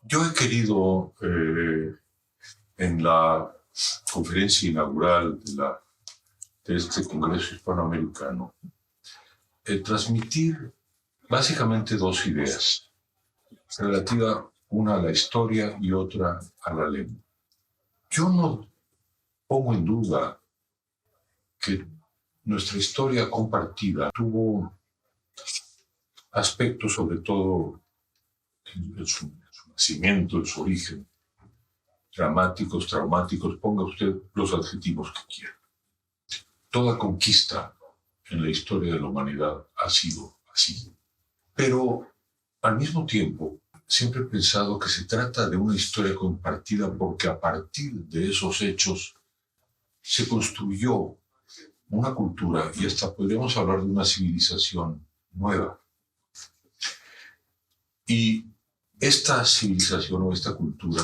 Yo he querido, en la conferencia inaugural de este Congreso Hispanoamericano, transmitir básicamente dos ideas, relativa una a la historia y otra a la lengua. Yo no pongo en duda que nuestra historia compartida tuvo aspectos, sobre todo en su nacimiento, en su origen, dramáticos, traumáticos, ponga usted los adjetivos que quiera. Toda conquista en la historia de la humanidad ha sido así. Pero al mismo tiempo, siempre he pensado que se trata de una historia compartida porque a partir de esos hechos se construyó una cultura y hasta podríamos hablar de una civilización nueva. Y esta civilización o esta cultura,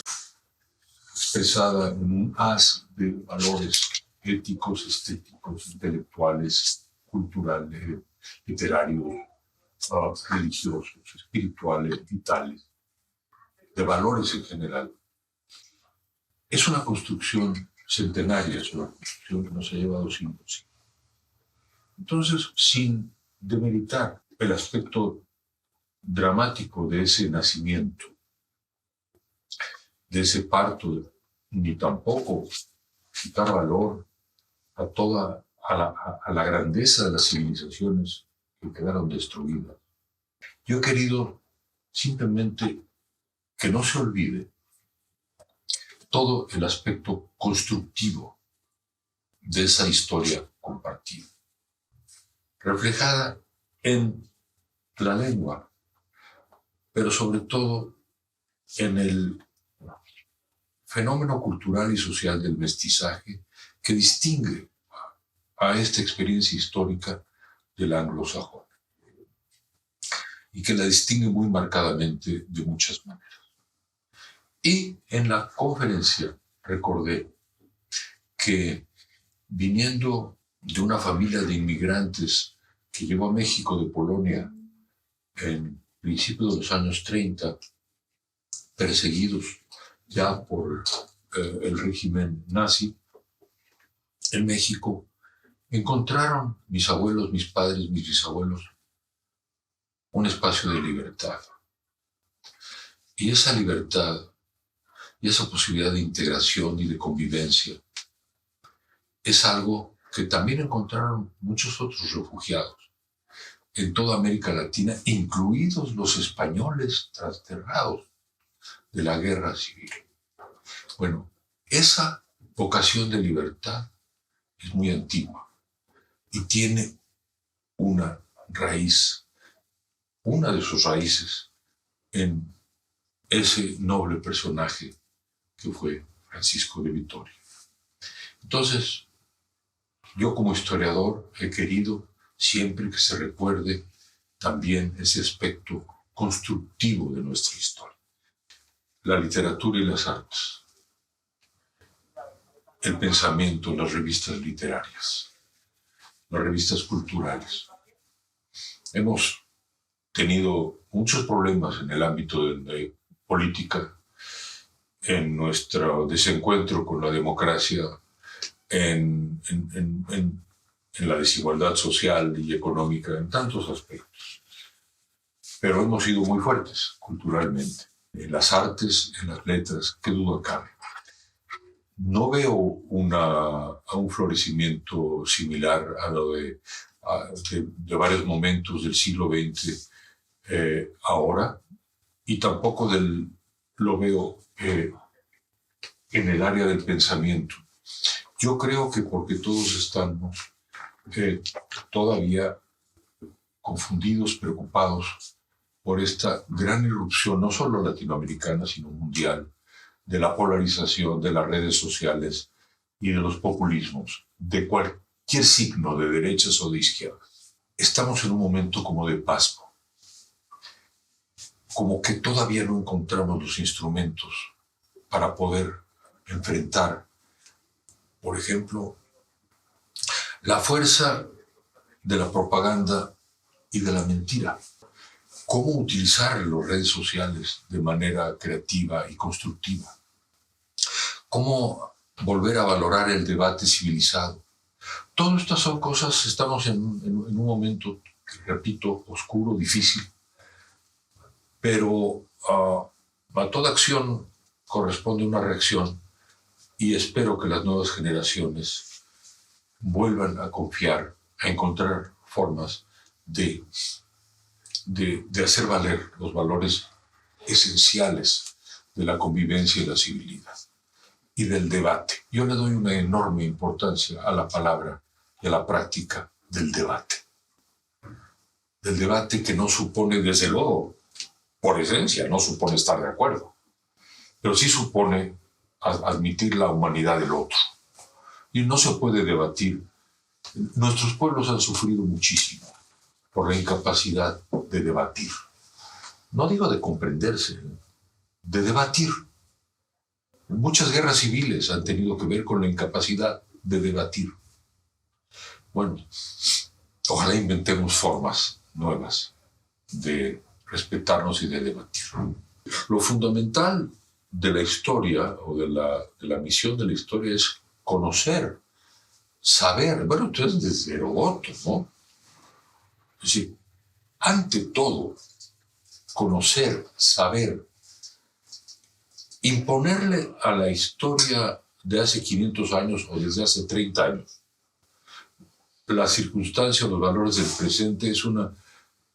expresada en un haz de valores éticos, estéticos, intelectuales, culturales, literarios, religiosos, espirituales, vitales, de valores en general, es una construcción centenaria, es una construcción que nos ha llevado siglos. Entonces, sin demeritar el aspecto dramático de ese nacimiento, de ese parto, ni tampoco quitar valor a la grandeza de las civilizaciones que quedaron destruidas. Yo he querido simplemente que no se olvide todo el aspecto constructivo de esa historia compartida, reflejada en la lengua, pero sobre todo en el fenómeno cultural y social del mestizaje que distingue a esta experiencia histórica del anglosajón y que la distingue muy marcadamente de muchas maneras. Y en la conferencia recordé que, viniendo de una familia de inmigrantes que llegó a México de Polonia en principios de los años 30, perseguidos ya por el régimen nazi, en México encontraron mis abuelos, mis padres, mis bisabuelos, un espacio de libertad. Y esa libertad y esa posibilidad de integración y de convivencia es algo que también encontraron muchos otros refugiados en toda América Latina, incluidos los españoles desterrados de la guerra civil. Bueno, esa vocación de libertad es muy antigua y tiene una raíz, una de sus raíces, en ese noble personaje que fue Francisco de Vitoria. Entonces, yo como historiador he querido siempre que se recuerde también ese aspecto constructivo de nuestra historia. La literatura y las artes, el pensamiento, las revistas literarias, las revistas culturales. Hemos tenido muchos problemas en el ámbito de la política, en nuestro desencuentro con la democracia, en la desigualdad social y económica, en tantos aspectos. Pero hemos sido muy fuertes culturalmente, en las artes, en las letras, qué duda cabe. No veo un florecimiento similar a lo de varios momentos del siglo XX ahora, y tampoco lo veo en el área del pensamiento. Yo creo que porque todos estamos todavía confundidos, preocupados por esta gran irrupción, no solo latinoamericana, sino mundial, de la polarización, de las redes sociales y de los populismos, de cualquier signo, de derechas o de izquierdas. Estamos en un momento como de pasmo, como que todavía no encontramos los instrumentos para poder enfrentar, por ejemplo, la fuerza de la propaganda y de la mentira. cómo utilizar las redes sociales de manera creativa y constructiva, cómo volver a valorar el debate civilizado. Todas estas son cosas, estamos en un momento, repito, oscuro, difícil, pero a toda acción corresponde una reacción y espero que las nuevas generaciones vuelvan a confiar, a encontrar formas de hacer valer los valores esenciales de la convivencia y la civilidad y del debate. Yo le doy una enorme importancia a la palabra y a la práctica del debate. Del debate que no supone, desde luego, por esencia, no supone estar de acuerdo, pero sí supone admitir la humanidad del otro. Y no se puede debatir. Nuestros pueblos han sufrido muchísimo por la incapacidad de debatir. No digo de comprenderse, de debatir. Muchas guerras civiles han tenido que ver con la incapacidad de debatir. Bueno, ojalá inventemos formas nuevas de respetarnos y de debatir. Lo fundamental de la historia o de la misión de la historia es conocer, saber. Bueno, entonces desde Heródoto, ¿no? Es decir, ante todo, conocer, saber, imponerle a la historia de hace 500 años o desde hace 30 años la circunstancia o los valores del presente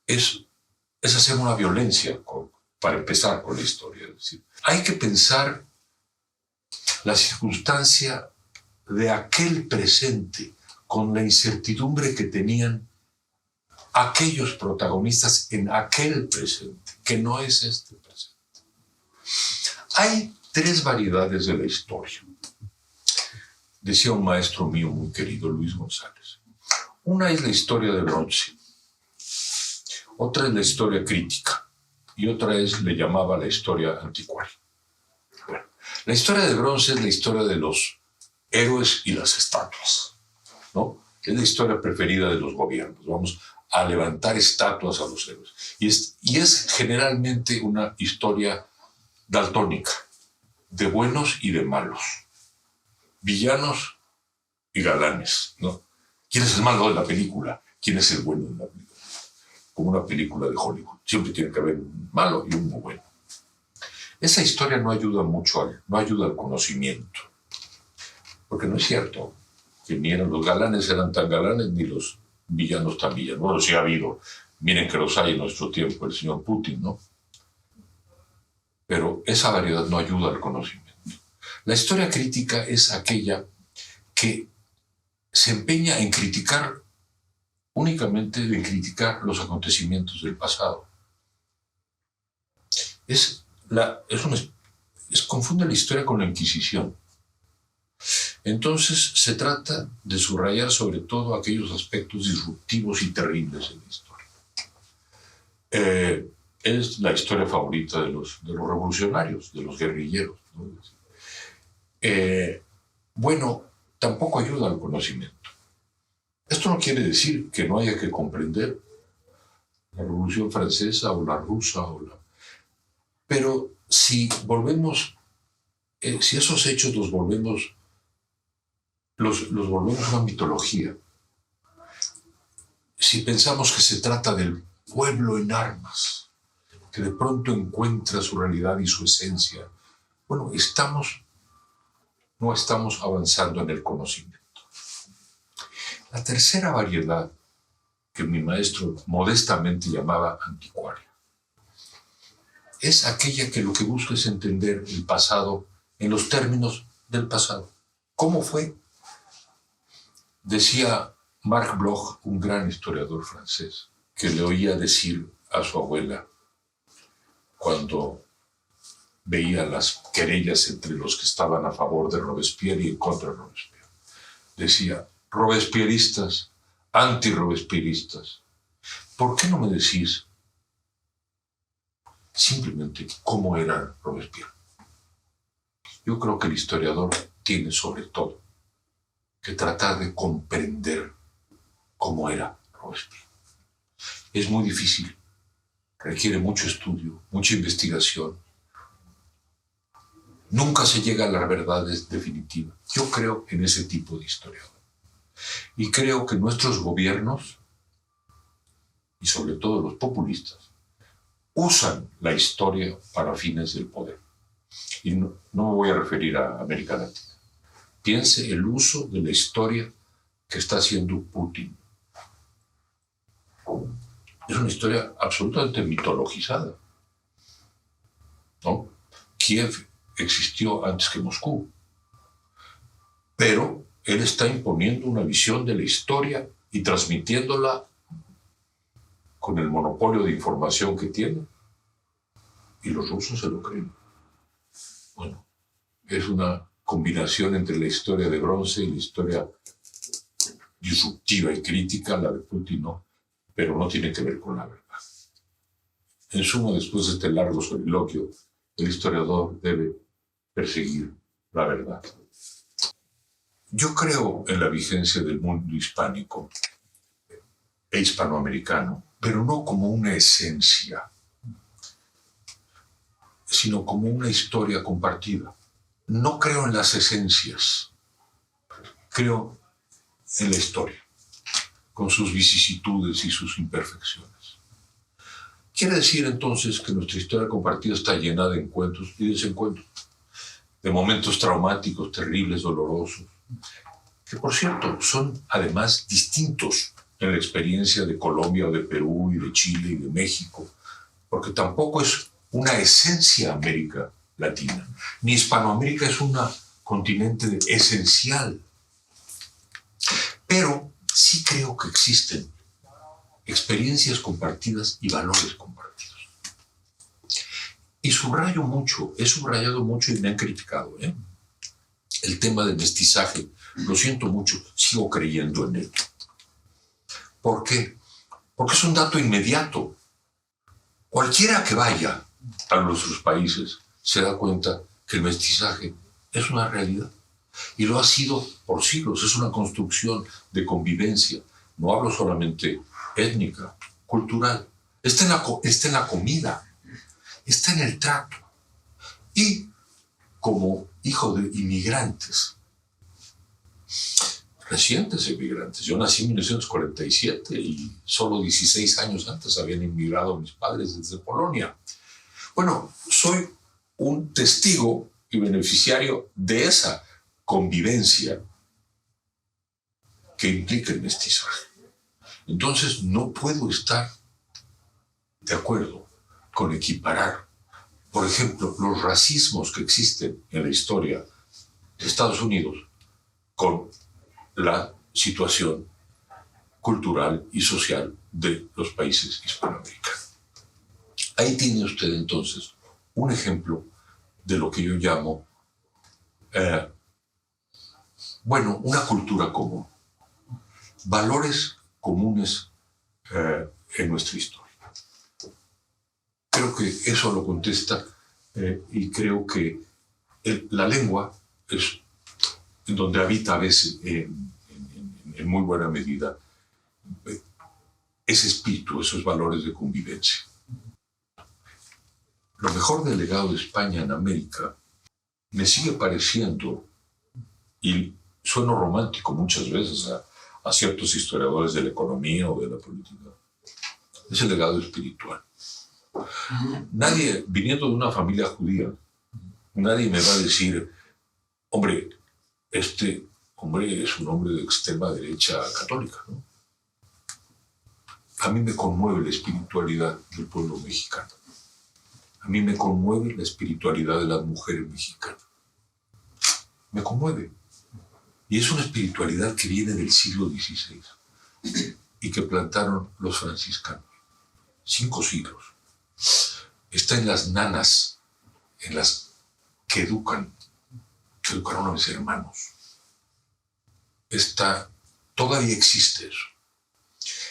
es hacer una violencia para empezar con la historia. Es decir, hay que pensar la circunstancia de aquel presente con la incertidumbre que tenían aquellos protagonistas en aquel presente, que no es este presente. Hay 3 variedades de la historia, decía un maestro mío muy querido, Luis González. Una es la historia de bronce, otra es la historia crítica y otra es, le llamaba la historia anticuaria. Bueno, la historia de bronce es la historia de los héroes y las estatuas, ¿no? Es la historia preferida de los gobiernos. Vamos a levantar estatuas a los héroes. Y es generalmente una historia daltónica, de buenos y de malos, villanos y galanes, ¿no? ¿Quién es el malo de la película? ¿Quién es el bueno de la película? Como una película de Hollywood. Siempre tiene que haber un malo y un bueno. Esa historia no ayuda mucho, no ayuda al conocimiento. Porque no es cierto que ni los galanes eran tan galanes ni los villanos tan villanos. Bueno, sí ha habido. Miren que los hay en nuestro tiempo, el señor Putin, ¿no? Pero esa variedad no ayuda al conocimiento. La historia crítica es aquella que se empeña en criticar, únicamente en criticar los acontecimientos del pasado. Confunde la historia con la Inquisición. Entonces se trata de subrayar sobre todo aquellos aspectos disruptivos y terribles en la historia. Es la historia favorita de los revolucionarios, de los guerrilleros, ¿no? Bueno, tampoco ayuda al conocimiento. Esto no quiere decir que no haya que comprender la Revolución Francesa o la rusa pero si esos hechos los volvemos una mitología, si pensamos que se trata del pueblo en armas, que de pronto encuentra su realidad y su esencia, bueno, no estamos avanzando en el conocimiento. La tercera variedad, que mi maestro modestamente llamaba anticuaria, es aquella que lo que busca es entender el pasado en los términos del pasado. ¿Cómo fue? Decía Marc Bloch, un gran historiador francés, que le oía decir a su abuela cuando veía las querellas entre los que estaban a favor de Robespierre y en contra de Robespierre. Decía, robespierristas, anti-robespierristas, ¿por qué no me decís simplemente cómo era Robespierre? Yo creo que el historiador tiene sobre todo que tratar de comprender cómo era Robespierre. Es muy difícil, requiere mucho estudio, mucha investigación. Nunca se llega a la verdad definitiva. Yo creo en ese tipo de historiador. Y creo que nuestros gobiernos, y sobre todo los populistas, usan la historia para fines del poder. Y no me voy a referir a América Latina. Piense el uso de la historia que está haciendo Putin. Es una historia absolutamente mitologizada, ¿no? Kiev existió antes que Moscú, pero él está imponiendo una visión de la historia y transmitiéndola con el monopolio de información que tiene, y los rusos se lo creen. Bueno, es una combinación entre la historia de bronce y la historia disruptiva y crítica, la de Putin no, pero no tiene que ver con la verdad. En suma, después de este largo soliloquio, el historiador debe perseguir la verdad. Yo creo en la vigencia del mundo hispánico e hispanoamericano, pero no como una esencia, sino como una historia compartida. No creo en las esencias, creo en la historia, con sus vicisitudes y sus imperfecciones. Quiere decir entonces que nuestra historia compartida está llena de encuentros y desencuentros, de momentos traumáticos, terribles, dolorosos, que por cierto son además distintos en la experiencia de Colombia o de Perú y de Chile y de México, porque tampoco es una esencia América Latina, ni Hispanoamérica es un continente esencial. Pero sí creo que existen experiencias compartidas y valores compartidos. Y subrayo mucho, he subrayado mucho y me han criticado, el tema del mestizaje. Lo siento mucho, sigo creyendo en él. ¿Por qué? Porque es un dato inmediato. Cualquiera que vaya a nuestros países se da cuenta que el mestizaje es una realidad. Y lo ha sido por siglos, es una construcción de convivencia. No hablo solamente étnica, cultural. Está en la comida, está en el trato. Y como hijo de inmigrantes, recientes inmigrantes. Yo nací en 1947 y solo 16 años antes habían inmigrado mis padres desde Polonia. Bueno, soy un testigo y beneficiario de esa convivencia que implica el mestizaje. Entonces no puedo estar de acuerdo con equiparar, por ejemplo, los racismos que existen en la historia de Estados Unidos con la situación cultural y social de los países hispanoamericanos. Ahí tiene usted entonces un ejemplo de lo que yo llamo, una cultura común, valores comunes en nuestra historia. Creo que eso lo contesta y creo que la lengua es en donde habita a veces, en muy buena medida, ese espíritu, esos valores de convivencia. Lo mejor del legado de España en América me sigue pareciendo, y sueno romántico muchas veces a ciertos historiadores de la economía o de la política, es el legado espiritual. Nadie, viniendo de una familia judía, nadie me va a decir, hombre, este hombre es un hombre de extrema derecha católica, ¿no? A mí me conmueve la espiritualidad del pueblo mexicano. A mí me conmueve la espiritualidad de las mujeres mexicanas. Me conmueve. Y es una espiritualidad que viene del siglo XVI y que plantaron los franciscanos. 5 siglos. Está en las nanas, en las que educaron a mis hermanos. Todavía existe eso.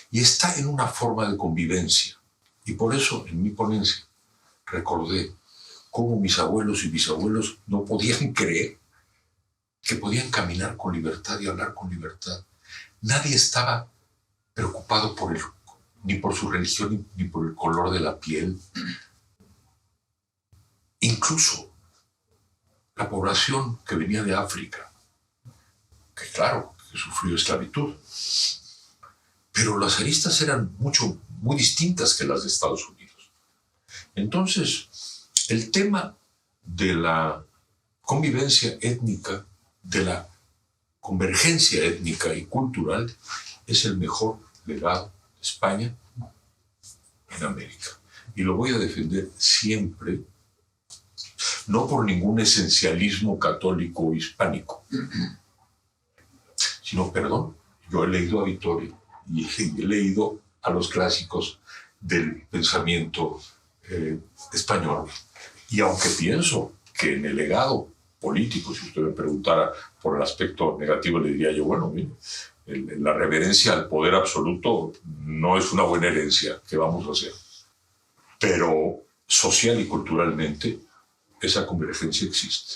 Y está en una forma de convivencia. Y por eso, en mi ponencia, recordé cómo mis abuelos y bisabuelos no podían creer que podían caminar con libertad y hablar con libertad. Nadie estaba preocupado por el ni por su religión, ni por el color de la piel. Incluso la población que venía de África, que claro, que sufrió esclavitud, pero las aristas eran muy distintas que las de Estados Unidos. Entonces, el tema de la convivencia étnica, de la convergencia étnica y cultural, es el mejor legado de España en América. Y lo voy a defender siempre, no por ningún esencialismo católico hispánico, sino, perdón, yo he leído a Vittorio y he leído a los clásicos del pensamiento español. Y aunque pienso que en el legado político, si usted me preguntara por el aspecto negativo, le diría yo, bueno, mire, la reverencia al poder absoluto no es una buena herencia, ¿qué vamos a hacer? Pero social y culturalmente esa convergencia existe.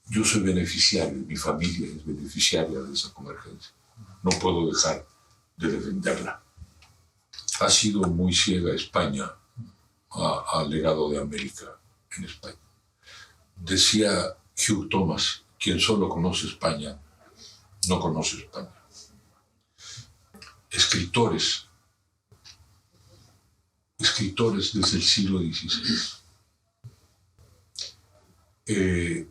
Yo soy beneficiario, mi familia es beneficiaria de esa convergencia. No puedo dejar de defenderla. Ha sido muy ciega España al legado de América en España. Decía Hugh Thomas, quien solo conoce España, no conoce España. Escritores desde el siglo XVI. ¿Qué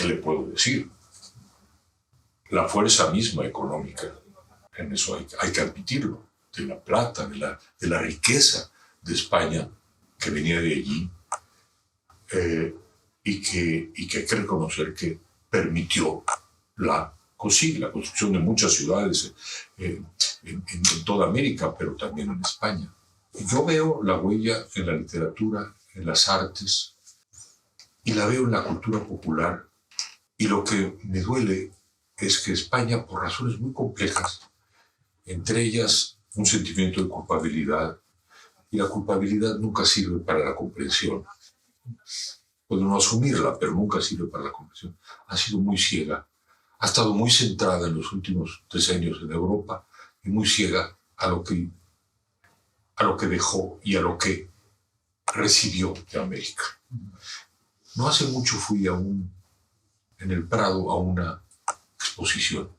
le puedo decir? La fuerza misma económica, en eso hay que admitirlo, de la plata, de la riqueza de España, que venía de allí, y que hay que reconocer que permitió la construcción de muchas ciudades en toda América, pero también en España. Yo veo la huella en la literatura, en las artes, y la veo en la cultura popular. Y lo que me duele es que España, por razones muy complejas, entre ellas un sentimiento de culpabilidad, y la culpabilidad nunca sirve para la comprensión. Puedo no asumirla, pero nunca sirve para la comprensión. Ha sido muy ciega, ha estado muy centrada en los últimos decenios en Europa y muy ciega a lo que dejó y a lo que recibió de América. No hace mucho fui en el Prado a una exposición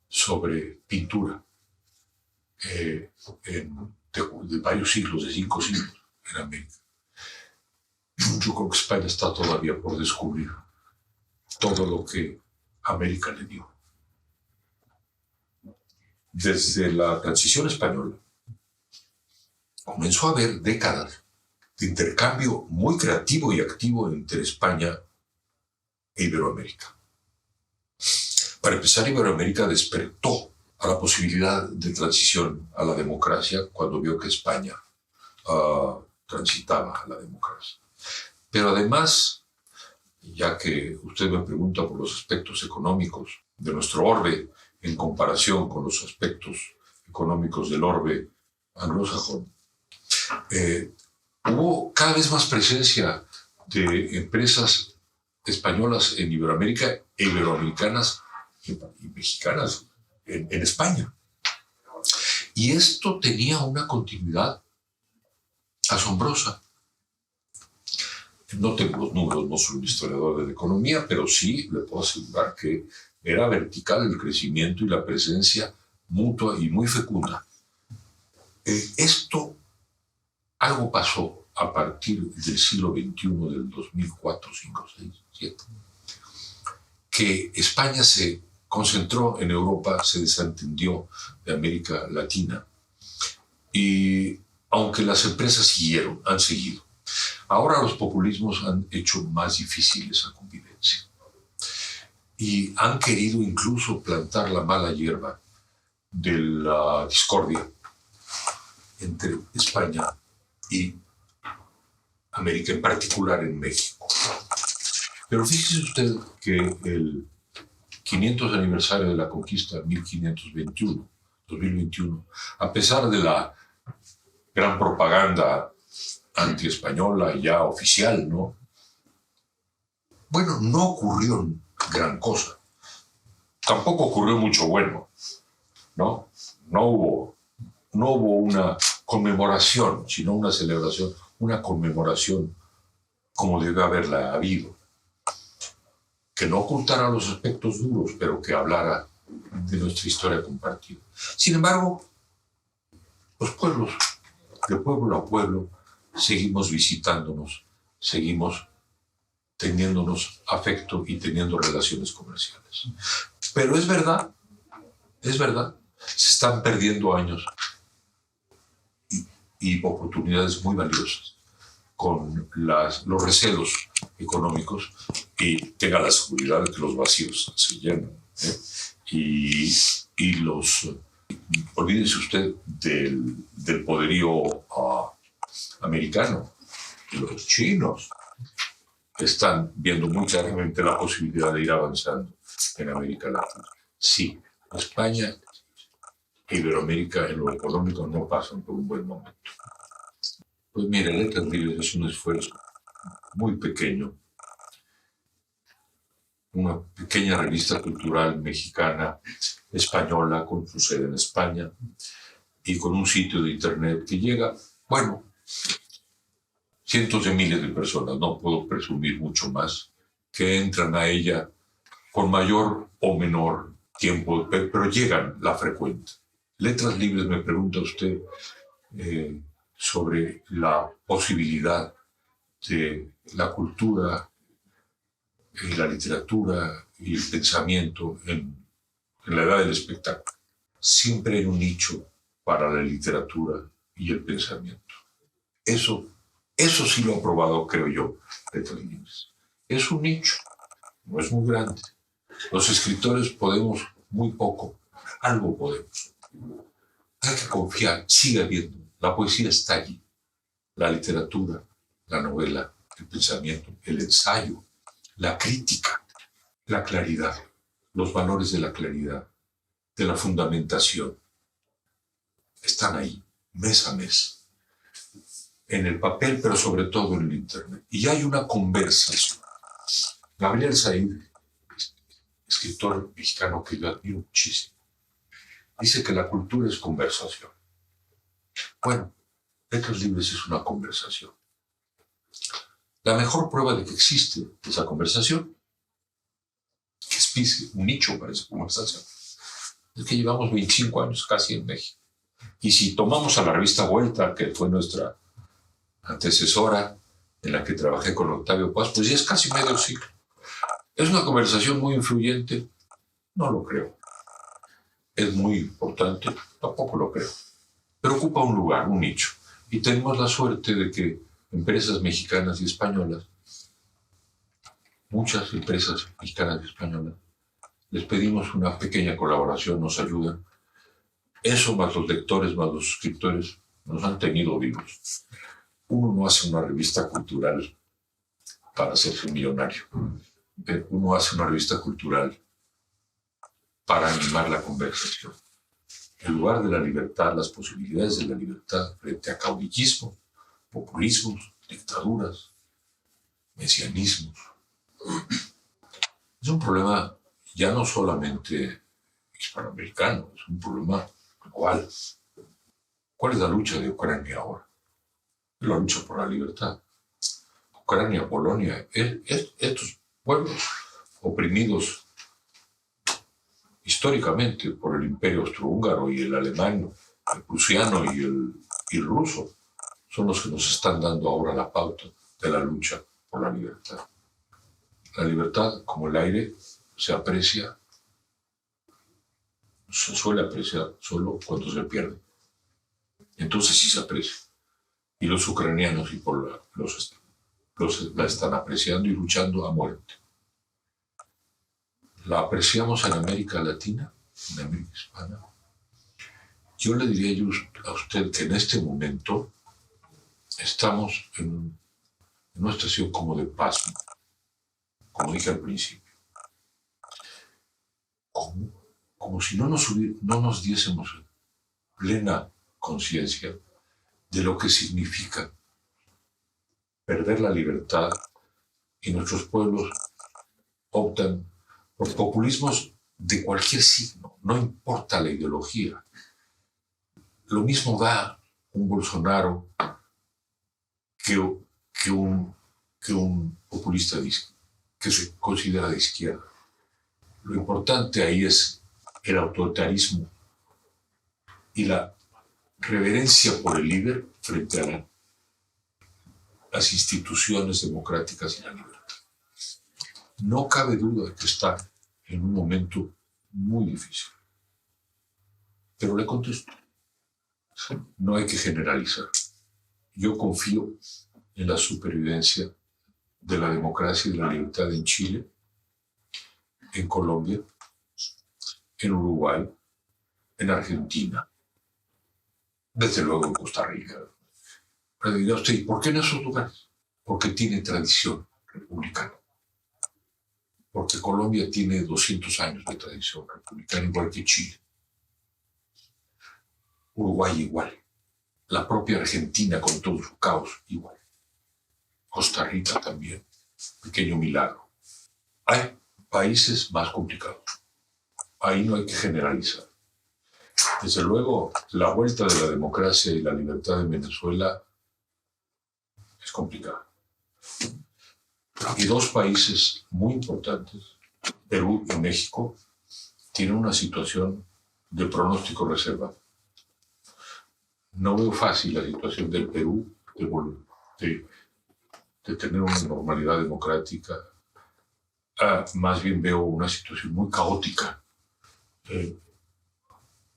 sobre pintura de varios siglos, de 5 siglos en América. Yo creo que España está todavía por descubrir todo lo que América le dio. Desde la transición española comenzó a haber décadas de intercambio muy creativo y activo entre España e Iberoamérica. Para empezar, Iberoamérica despertó a la posibilidad de transición a la democracia cuando vio que España transitaba a la democracia. Pero además, ya que usted me pregunta por los aspectos económicos de nuestro orbe en comparación con los aspectos económicos del orbe anglosajón, hubo cada vez más presencia de empresas españolas en Iberoamérica e iberoamericanas y mexicanas en España. Y esto tenía una continuidad asombrosa. No tengo los números, no soy un historiador de la economía, pero sí le puedo asegurar que era vertical el crecimiento y la presencia mutua y muy fecunda. Algo pasó a partir del siglo XXI, del 2004, 5, 6, 7, que España se concentró en Europa, se desentendió de América Latina. Y aunque las empresas han seguido, ahora los populismos han hecho más difícil esa convivencia. Y han querido incluso plantar la mala hierba de la discordia entre España y América, en particular en México. Pero fíjese usted que el 500 aniversario de la conquista, 2021, a pesar de la gran propaganda anti-española ya oficial, ¿no? Bueno, no ocurrió gran cosa. Tampoco ocurrió mucho bueno, ¿no? no hubo una conmemoración, sino una celebración, una conmemoración como debe haberla habido, que no ocultara los aspectos duros, pero que hablara de nuestra historia compartida. Sin embargo, los pueblos, de pueblo a pueblo, seguimos visitándonos, seguimos teniéndonos afecto y teniendo relaciones comerciales. Pero es verdad, se están perdiendo años y oportunidades muy valiosas con los recelos económicos, y tenga la seguridad de que los vacíos se llenan. Olvídese usted del poderío americano. Los chinos están viendo muy claramente la posibilidad de ir avanzando en América Latina. Sí, España e Iberoamérica en lo económico no pasan por un buen momento. Pues mire, Letras Libres es un esfuerzo muy pequeño, una pequeña revista cultural mexicana, española, con su sede en España y con un sitio de internet que llega, bueno, cientos de miles de personas, no puedo presumir mucho más, que entran a ella con mayor o menor tiempo, pero llegan la frecuente. Letras Libres, me pregunta usted sobre la posibilidad de la cultura y la literatura y el pensamiento en la edad del espectáculo. Siempre hay un nicho para la literatura y el pensamiento. Eso sí lo ha probado, creo yo, Letras Libres. Es un nicho, no es muy grande. Los escritores podemos muy poco, algo podemos. Hay que confiar, sigue habiendo. La poesía está allí. La literatura, la novela, el pensamiento, el ensayo, la crítica, la claridad, los valores de la claridad, de la fundamentación, están ahí, mes a mes, en el papel, pero sobre todo en el internet. Y hay una conversación. Gabriel Said, escritor mexicano que yo admiro muchísimo, dice que la cultura es conversación. Bueno, Letras Libres es una conversación. La mejor prueba de que existe esa conversación, que es un nicho para esa conversación, es que llevamos 25 años casi en México. Y si tomamos a la revista Vuelta, que fue nuestra antecesora, en la que trabajé con Octavio Paz, pues ya es casi medio siglo. ¿Es una conversación muy influyente? No lo creo. ¿Es muy importante? Tampoco lo creo. Pero ocupa un lugar, un nicho. Y tenemos la suerte de que empresas mexicanas y españolas, muchas empresas mexicanas y españolas, les pedimos una pequeña colaboración, nos ayudan. Eso, más los lectores, más los suscriptores, nos han tenido vivos. Uno no hace una revista cultural para hacerse millonario. Uno hace una revista cultural para animar la conversación. El lugar de la libertad, las posibilidades de la libertad frente a caudillismo, populismos, dictaduras, mesianismos. Es un problema ya no solamente hispanoamericano, es un problema global. ¿Cuál es la lucha de Ucrania ahora? Es la lucha por la libertad. Ucrania, Polonia, estos pueblos oprimidos históricamente por el imperio austrohúngaro y el alemán, el prusiano y el ruso, son los que nos están dando ahora la pauta de la lucha por la libertad. La libertad, como el aire, se aprecia, se suele apreciar solo cuando se pierde. Entonces sí se aprecia. Y los ucranianos y la están apreciando y luchando a muerte. ¿La apreciamos en América Latina, en América Hispana? Yo le diría a usted que en este momento estamos en una situación como de pasmo, como dije al principio. Como si no nos diésemos plena conciencia de lo que significa perder la libertad, y nuestros pueblos optan por populismos de cualquier signo, no importa la ideología. Lo mismo da un Bolsonaro que un populista que se considera de izquierda. Lo importante ahí es el autoritarismo y la reverencia por el líder frente a las instituciones democráticas y la libertad. No cabe duda de que está en un momento muy difícil. Pero le contesto, no hay que generalizar. Yo confío en la supervivencia de la democracia y de la libertad en Chile, en Colombia, en Uruguay, en Argentina, desde luego en Costa Rica. Pero dirá usted, ¿por qué en esos lugares? Porque tiene tradición republicana. Porque Colombia tiene 200 años de tradición republicana, igual que Chile. Uruguay igual. La propia Argentina con todo su caos igual. Costa Rica también. Pequeño milagro. Hay países más complicados. Ahí no hay que generalizar. Desde luego, la vuelta de la democracia y la libertad en Venezuela es complicada. Y dos países muy importantes, Perú y México, tienen una situación de pronóstico reservado. No veo fácil la situación del Perú de tener una normalidad democrática. Más bien veo una situación muy caótica.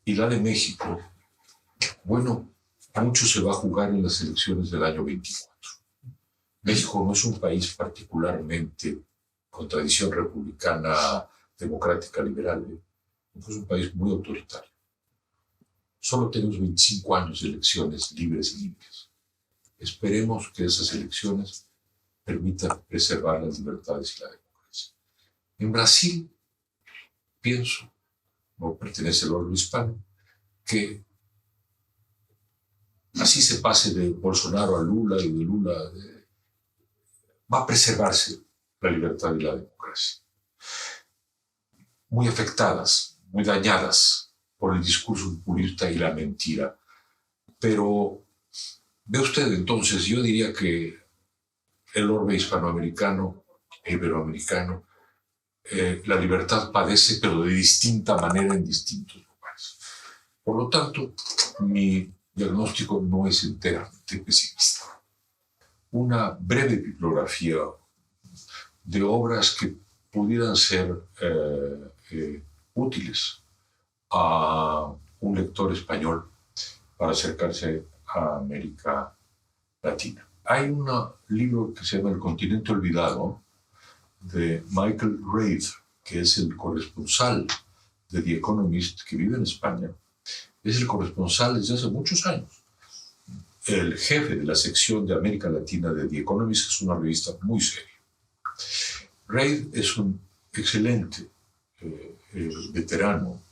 Y la de México, bueno, mucho se va a jugar en las elecciones del año 24. México no es un país particularmente con tradición republicana, democrática, liberal. Es un país muy autoritario. Solo tenemos 25 años de elecciones libres y limpias. Esperemos que esas elecciones permitan preservar las libertades y la democracia. En Brasil, pienso, no pertenece al orden hispano, que así se pase de Bolsonaro a Lula y de Lula va a preservarse la libertad y la democracia. Muy afectadas, muy dañadas por el discurso populista y la mentira. Pero ve usted entonces, yo diría que el orbe hispanoamericano e iberoamericano, la libertad padece, pero de distinta manera en distintos lugares. Por lo tanto, mi diagnóstico no es enteramente pesimista. Una breve bibliografía de obras que pudieran ser útiles a un lector español para acercarse a América Latina. Hay un libro que se llama El continente olvidado, de Michael Reid, que es el corresponsal de The Economist, que vive en España. Es el corresponsal desde hace muchos años. El jefe de la sección de América Latina de The Economist, es una revista muy seria. Reid es un excelente veterano,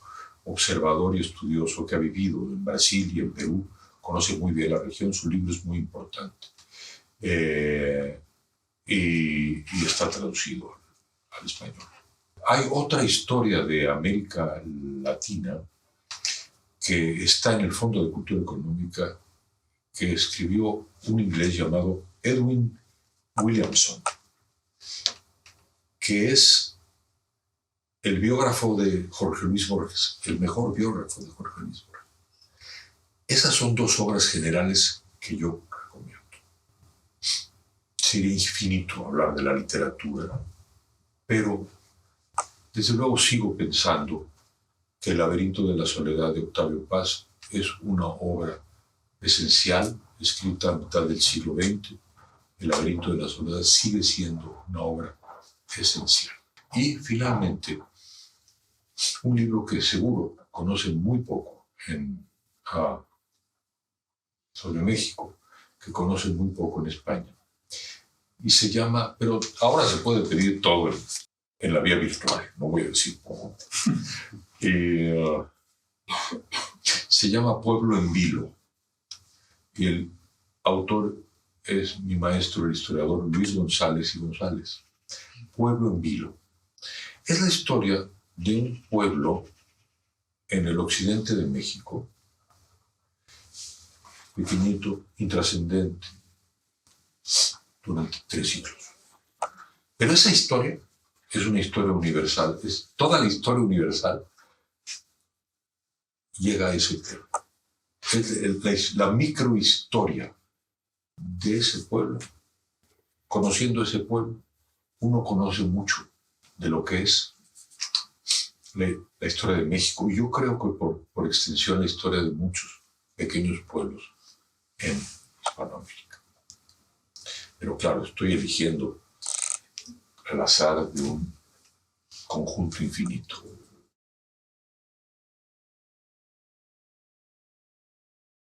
observador y estudioso que ha vivido en Brasil y en Perú, conoce muy bien la región, su libro es muy importante y está traducido al español. Hay otra historia de América Latina que está en el Fondo de Cultura Económica que escribió un inglés llamado Edwin Williamson, que es el biógrafo de Jorge Luis Borges, el mejor biógrafo de Jorge Luis Borges. Esas son dos obras generales que yo recomiendo. Sería infinito hablar de la literatura, pero desde luego sigo pensando que El laberinto de la soledad de Octavio Paz es una obra esencial, escrita a mitad del siglo XX. El laberinto de la soledad sigue siendo una obra esencial. Y finalmente, un libro que seguro conocen muy poco sobre México, que conocen muy poco en España, y se llama, pero ahora se puede pedir todo en la vía virtual, no voy a decir cómo. Se llama Pueblo en Vilo, y el autor es mi maestro, el historiador Luis González y González. Pueblo en Vilo. Es la historia de un pueblo en el occidente de México pequeñito, intrascendente, durante 3 siglos. Pero esa historia es una historia universal, es toda la historia universal llega a ese tema. Es la microhistoria de ese pueblo. Conociendo ese pueblo, uno conoce mucho de lo que es la historia de México. Y yo creo que por extensión la historia de muchos pequeños pueblos en Hispanoamérica. Pero claro, estoy eligiendo al azar de un conjunto infinito.